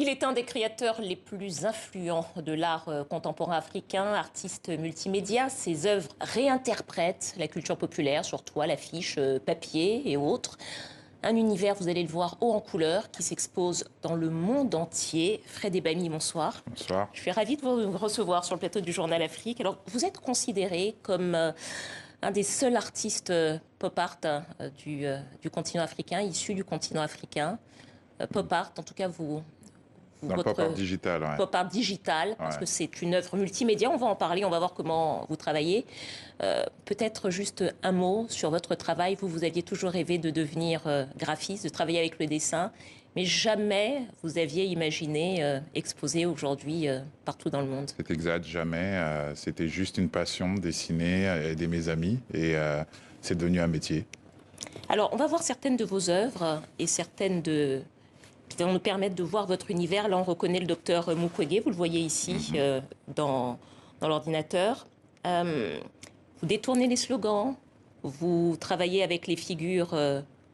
Il est un des créateurs les plus influents de l'art contemporain africain, artiste multimédia. Ses œuvres réinterprètent la culture populaire sur toile, affiches, papier et autres. Un univers, vous allez le voir, haut en couleur, qui s'expose dans le monde entier. Fred Ebami, bonsoir. Bonsoir. Je suis ravie de vous recevoir sur le plateau du Journal Afrique. Alors, vous êtes considéré comme un des seuls artistes pop art du continent africain, issus du continent africain. Pop art, en tout cas, Dans le pop art digital, ouais. Pop art digital, parce Ouais. que c'est une œuvre multimédia. On va en parler, on va voir comment vous travaillez. Peut-être juste un mot sur votre travail. Vous aviez toujours rêvé de devenir graphiste, de travailler avec le dessin, mais jamais vous aviez imaginé exposer aujourd'hui partout dans le monde. C'est exact, jamais. C'était juste une passion, dessiner, aider mes amis, et c'est devenu un métier. Alors, on va voir certaines de vos œuvres et certaines qui vont nous permettre de voir votre univers. Là, on reconnaît le docteur Mukwege, vous le voyez ici dans l'ordinateur. Vous détournez les slogans, vous travaillez avec les figures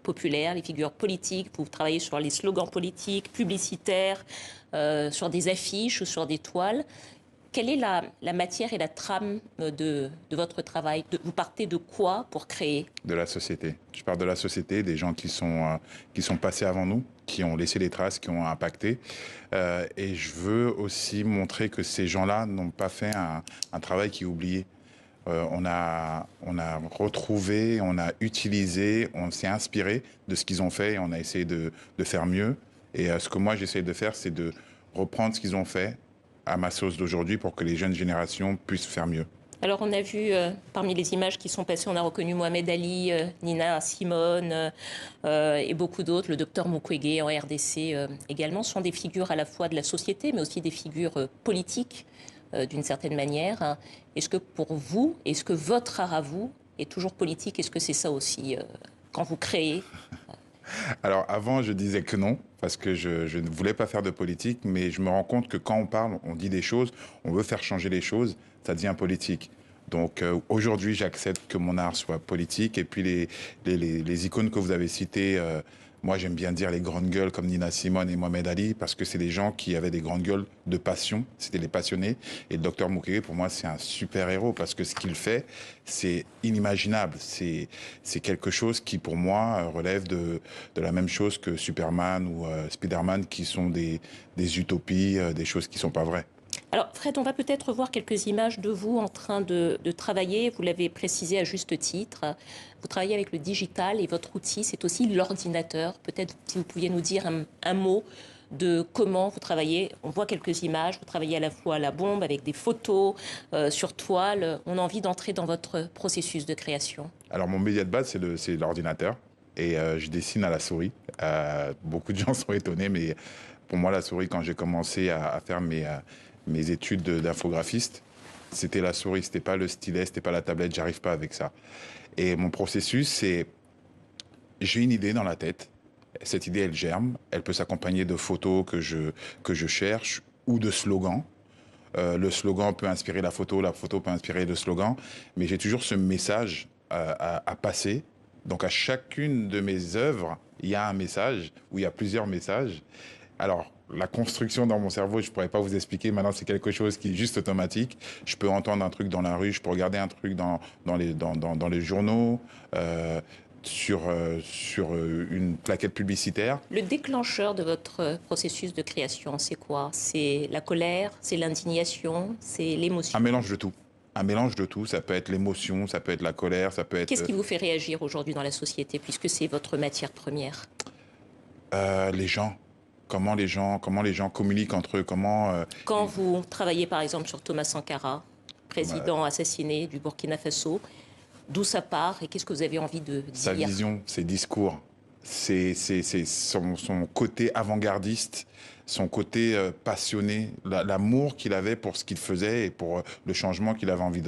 populaires, les figures politiques, vous travaillez sur les slogans politiques, publicitaires, sur des affiches ou sur des toiles. Quelle est la matière et la trame de votre travail? Vous partez de quoi pour créer? De la société. Je parle de la société, des gens qui sont passés avant nous, qui ont laissé des traces, qui ont impacté. Et je veux aussi montrer que ces gens-là n'ont pas fait un travail qui est oublié. On a retrouvé, on a utilisé, on s'est inspiré de ce qu'ils ont fait et on a essayé de faire mieux. Et ce que moi j'essaie de faire, c'est de reprendre ce qu'ils ont fait à ma sauce d'aujourd'hui pour que les jeunes générations puissent faire mieux. Alors on a vu parmi les images qui sont passées, on a reconnu Mohamed Ali, Nina Simone et beaucoup d'autres, le docteur Mukwege en RDC également. Ce sont des figures à la fois de la société mais aussi des figures politiques d'une certaine manière. Est-ce que pour vous, est-ce que votre art à vous est toujours politique? Est-ce que c'est ça aussi quand vous créez? Alors avant, je disais que non, parce que je ne voulais pas faire de politique, mais je me rends compte que quand on parle, on dit des choses, on veut faire changer les choses, ça devient politique. Donc aujourd'hui, j'accepte que mon art soit politique. Et puis les icônes que vous avez citées, moi j'aime bien dire les grandes gueules comme Nina Simone et Mohamed Ali, parce que c'est des gens qui avaient des grandes gueules de passion, c'était les passionnés. Et le docteur Mukwege, pour moi, c'est un super héros, parce que ce qu'il fait, c'est inimaginable. C'est quelque chose qui, pour moi, relève de la même chose que Superman ou Spider-Man, qui sont des utopies, des choses qui ne sont pas vraies. Alors Fred, on va peut-être voir quelques images de vous en train de travailler. Vous l'avez précisé à juste titre. Vous travaillez avec le digital et votre outil, c'est aussi l'ordinateur. Peut-être si vous pouviez nous dire un mot de comment vous travaillez. On voit quelques images. Vous travaillez à la fois à la bombe avec des photos sur toile. On a envie d'entrer dans votre processus de création. Alors mon média de base, c'est l'ordinateur. Et je dessine à la souris. Beaucoup de gens sont étonnés, mais pour moi, la souris, quand j'ai commencé à faire mes études d'infographiste, c'était la souris, c'était pas le stylet, c'était pas la tablette, j'arrive pas avec ça. Et mon processus, c'est, j'ai une idée dans la tête, cette idée, elle germe, elle peut s'accompagner de photos que je cherche ou de slogans. Le slogan peut inspirer la photo peut inspirer le slogan, mais j'ai toujours ce message à passer. Donc à chacune de mes œuvres, il y a un message, ou il y a plusieurs messages. Alors, la construction dans mon cerveau, je ne pourrais pas vous expliquer. Maintenant, c'est quelque chose qui est juste automatique. Je peux entendre un truc dans la rue, je peux regarder un truc dans les journaux, sur une plaquette publicitaire. Le déclencheur de votre processus de création, c'est quoi? C'est la colère, c'est l'indignation, c'est l'émotion? Un mélange de tout. Un mélange de tout. Ça peut être l'émotion, ça peut être la colère, ça peut être... Qu'est-ce qui vous fait réagir aujourd'hui dans la société, puisque c'est votre matière première? Les gens. Comment les gens communiquent entre eux, Quand vous travaillez par exemple sur Thomas Sankara, président assassiné du Burkina Faso, d'où ça part et qu'est-ce que vous avez envie de dire? sa vision, ses discours, c'est son côté avant-gardiste, son côté passionné, l'amour qu'il avait pour ce qu'il faisait et pour le changement qu'il avait envie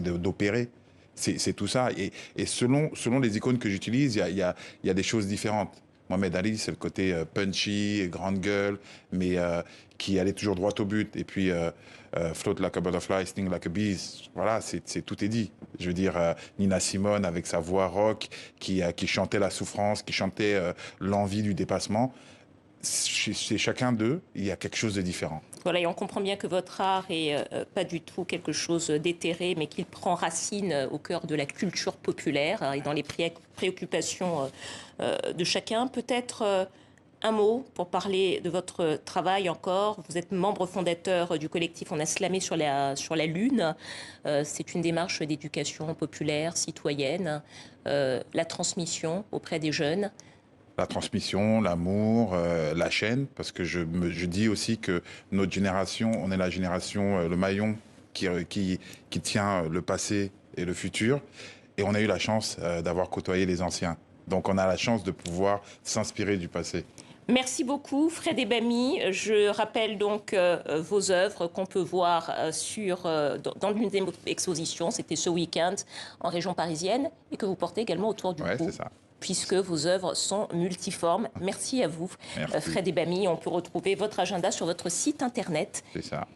d'opérer. C'est tout ça. Et selon les icônes que j'utilise, il y a des choses différentes. Mohamed Ali, c'est le côté punchy, grande gueule, mais qui allait toujours droit au but. Et puis, float like a butterfly, sting like a bee. Voilà, tout est dit. Je veux dire, Nina Simone, avec sa voix rock, qui chantait la souffrance, qui chantait l'envie du dépassement. chez chacun d'eux, il y a quelque chose de différent. Voilà, et on comprend bien que votre art est pas du tout quelque chose d'éthéré, mais qu'il prend racine au cœur de la culture populaire et dans les préoccupations de chacun. Peut-être un mot pour parler de votre travail encore. Vous êtes membre fondateur du collectif On a slamé sur la Lune. C'est une démarche d'éducation populaire, citoyenne, la transmission auprès des jeunes. La transmission, l'amour, la chaîne, parce que je dis aussi que notre génération, on est la génération, le maillon qui tient le passé et le futur. Et on a eu la chance d'avoir côtoyé les anciens. Donc on a la chance de pouvoir s'inspirer du passé. Merci beaucoup, Fred Ebami. Je rappelle donc vos œuvres qu'on peut voir dans l'une des expositions, c'était ce week-end en région parisienne, et que vous portez également autour du cou. C'est ça. Puisque vos œuvres sont multiformes. Merci à vous, Merci. Fred Ebami. On peut retrouver votre agenda sur votre site internet. C'est ça.